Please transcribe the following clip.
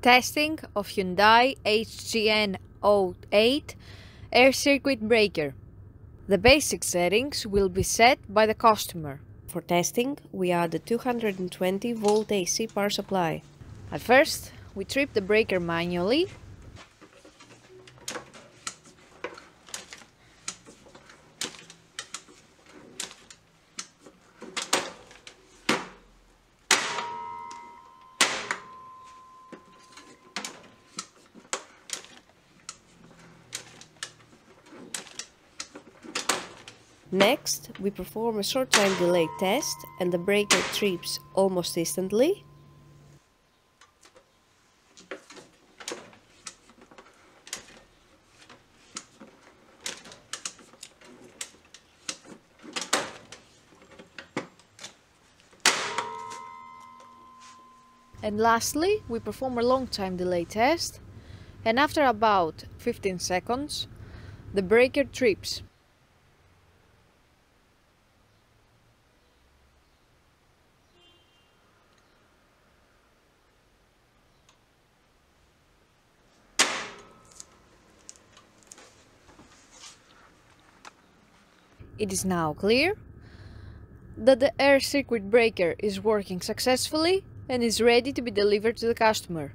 Testing of Hyundai HGN08 air circuit breaker. The basic settings will be set by the customer. For testing, we add the 220 volt AC power supply. At first, we trip the breaker manually. Next, we perform a short time delay test and the breaker trips almost instantly. And lastly, we perform a long time delay test, and after about 15 seconds, the breaker trips. It is now clear that the air circuit breaker is working successfully and is ready to be delivered to the customer.